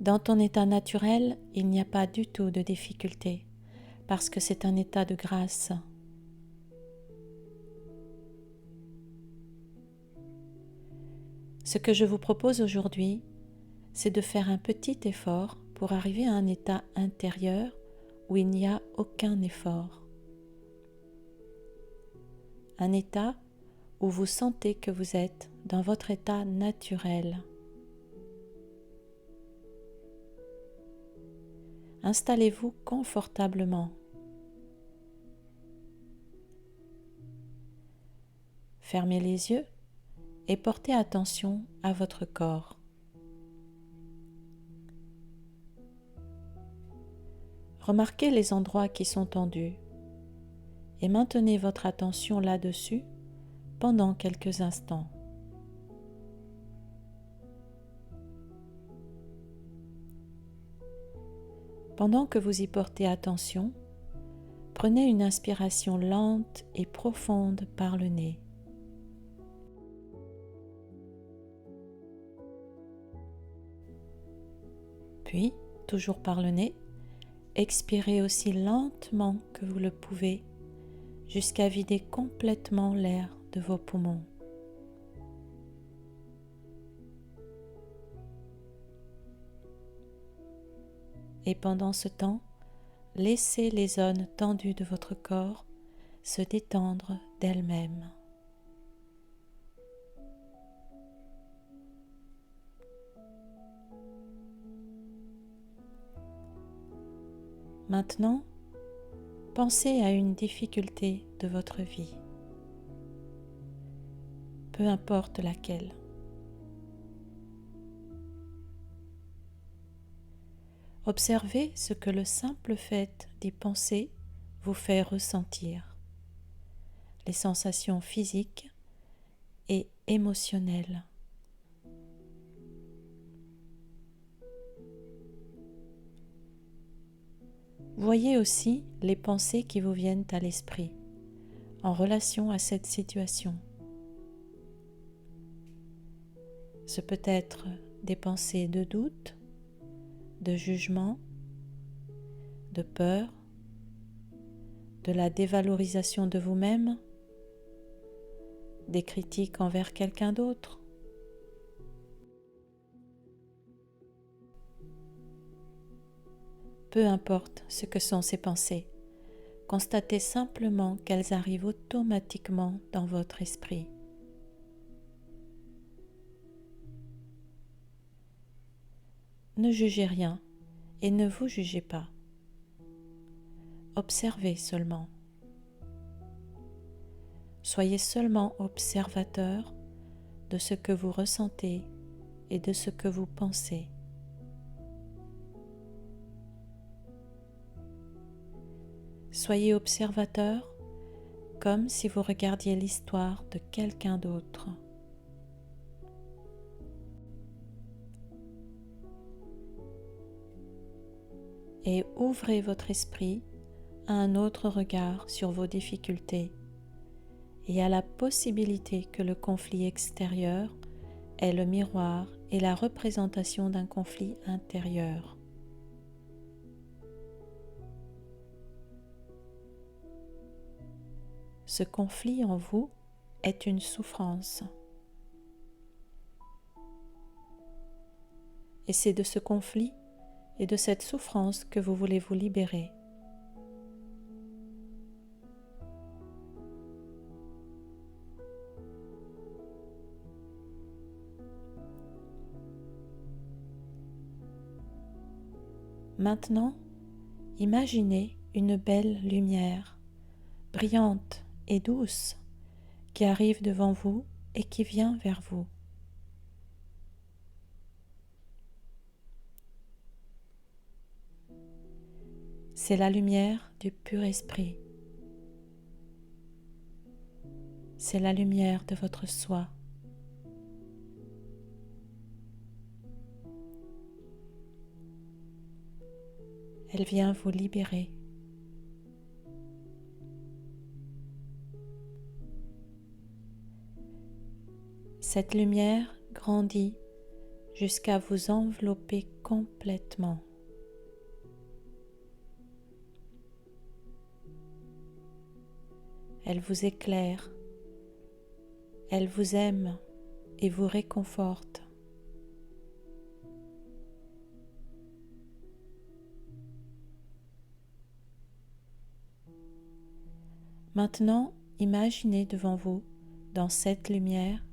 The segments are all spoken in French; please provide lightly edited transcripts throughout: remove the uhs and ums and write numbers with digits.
Dans ton état naturel, il n'y a pas du tout de difficulté, parce que c'est un état de grâce. Ce que je vous propose aujourd'hui, c'est de faire un petit effort pour arriver à un état intérieur où il n'y a aucun effort. Un état où vous sentez que vous êtes dans votre état naturel. Installez-vous confortablement. Fermez les yeux et portez attention à votre corps. Remarquez les endroits qui sont tendus et maintenez votre attention là-dessus pendant quelques instants. Pendant que vous y portez attention, prenez une inspiration lente et profonde par le nez. Puis, toujours par le nez, expirez aussi lentement que vous le pouvez jusqu'à vider complètement l'air de vos poumons. Et pendant ce temps, laissez les zones tendues de votre corps se détendre d'elles-mêmes. Maintenant, pensez à une difficulté de votre vie, peu importe laquelle. Observez ce que le simple fait d'y penser vous fait ressentir, les sensations physiques et émotionnelles. Voyez aussi les pensées qui vous viennent à l'esprit en relation à cette situation. Ce peut être des pensées de doute, de jugement, de peur, de la dévalorisation de vous-même, des critiques envers quelqu'un d'autre. Peu importe ce que sont ces pensées, constatez simplement qu'elles arrivent automatiquement dans votre esprit. Ne jugez rien et ne vous jugez pas. Observez seulement. Soyez seulement observateur de ce que vous ressentez et de ce que vous pensez. Soyez observateur comme si vous regardiez l'histoire de quelqu'un d'autre. Et ouvrez votre esprit à un autre regard sur vos difficultés et à la possibilité que le conflit extérieur est le miroir et la représentation d'un conflit intérieur. Ce conflit en vous est une souffrance. Et c'est de ce conflit et de cette souffrance que vous voulez vous libérer. Maintenant, imaginez une belle lumière, brillante et douce, qui arrive devant vous et qui vient vers vous. C'est la lumière du pur esprit. C'est la lumière de votre soi. Elle vient vous libérer. Cette lumière grandit jusqu'à vous envelopper complètement. Elle vous éclaire, elle vous aime et vous réconforte. Maintenant, imaginez devant vous, dans cette lumière,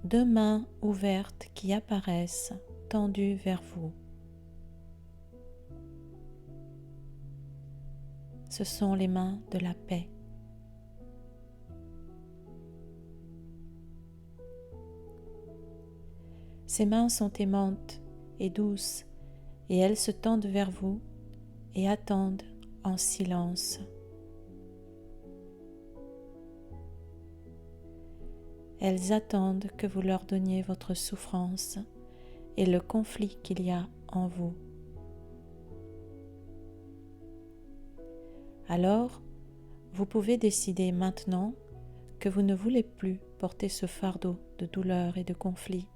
deux mains ouvertes qui apparaissent, tendues vers vous. Ce sont les mains de la paix. Ces mains sont aimantes et douces et elles se tendent vers vous et attendent en silence. Elles attendent que vous leur donniez votre souffrance et le conflit qu'il y a en vous. Alors, vous pouvez décider maintenant que vous ne voulez plus porter ce fardeau de douleur et de conflit,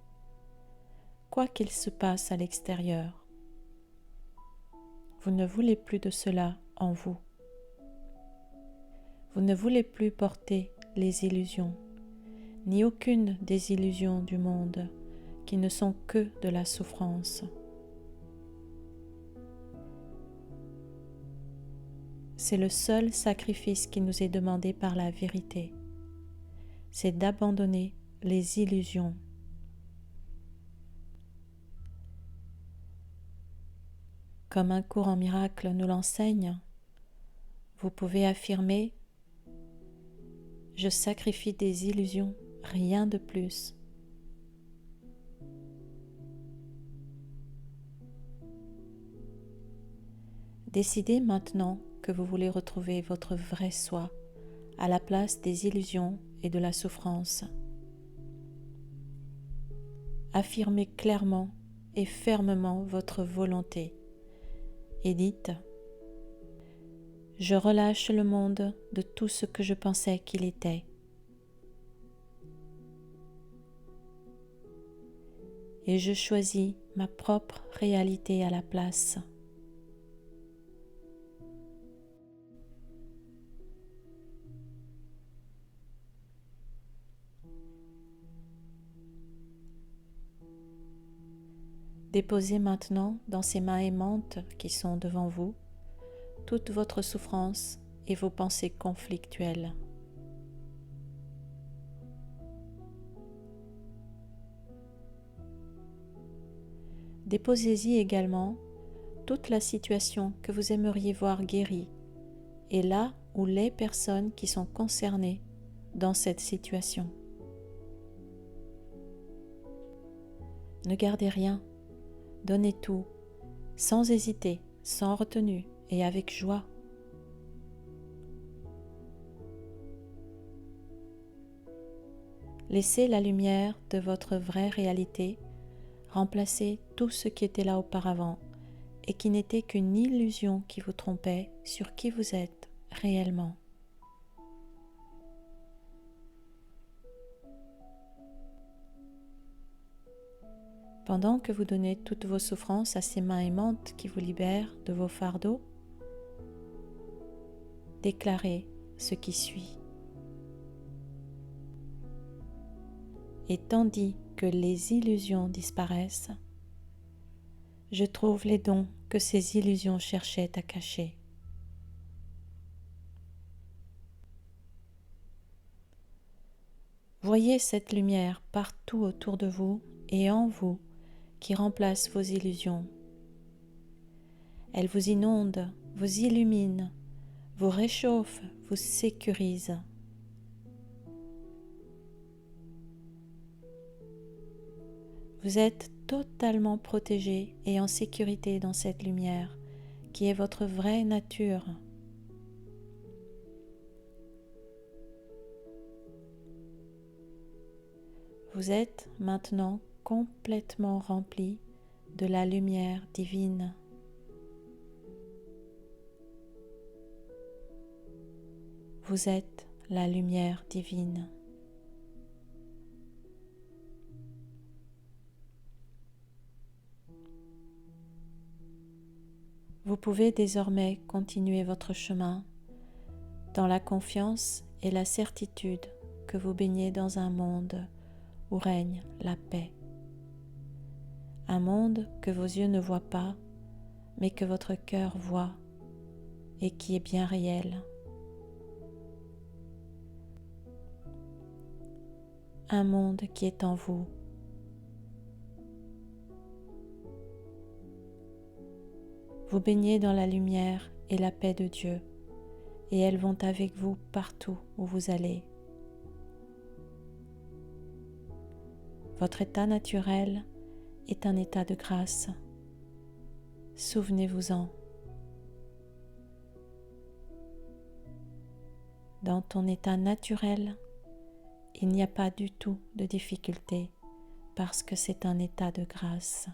quoi qu'il se passe à l'extérieur. Vous ne voulez plus de cela en vous. Vous ne voulez plus porter les illusions, ni aucune des illusions du monde qui ne sont que de la souffrance. C'est le seul sacrifice qui nous est demandé par la vérité, c'est d'abandonner les illusions. Comme un cours en miracle nous l'enseigne, vous pouvez affirmer « Je sacrifie des illusions, rien de plus ». Décidez maintenant que vous voulez retrouver votre vrai soi à la place des illusions et de la souffrance. Affirmez clairement et fermement votre volonté et dites « Je relâche le monde de tout ce que je pensais qu'il était. Et je choisis ma propre réalité à la place. » Déposez maintenant dans ces mains aimantes qui sont devant vous toute votre souffrance et vos pensées conflictuelles. Déposez-y également toute la situation que vous aimeriez voir guérie et là où les personnes qui sont concernées dans cette situation. Ne gardez rien. Donnez tout, sans hésiter, sans retenue et avec joie. Laissez la lumière de votre vraie réalité remplacer tout ce qui était là auparavant et qui n'était qu'une illusion qui vous trompait sur qui vous êtes réellement. Pendant que vous donnez toutes vos souffrances à ces mains aimantes qui vous libèrent de vos fardeaux, déclarez ce qui suit. Et tandis que les illusions disparaissent, je trouve les dons que ces illusions cherchaient à cacher. Voyez cette lumière partout autour de vous et en vous qui remplace vos illusions. Elle vous inonde, vous illumine, vous réchauffe, vous sécurise. Vous êtes totalement protégé et en sécurité dans cette lumière qui est votre vraie nature. Vous êtes maintenant complètement rempli de la lumière divine. Vous êtes la lumière divine. Vous pouvez désormais continuer votre chemin dans la confiance et la certitude que vous baignez dans un monde où règne la paix. Un monde que vos yeux ne voient pas, mais que votre cœur voit et qui est bien réel. Un monde qui est en vous. Vous baignez dans la lumière et la paix de Dieu, et elles vont avec vous partout où vous allez. Votre état naturel est un état de grâce. Souvenez-vous-en. Dans ton état naturel, il n'y a pas du tout de difficulté parce que c'est un état de grâce.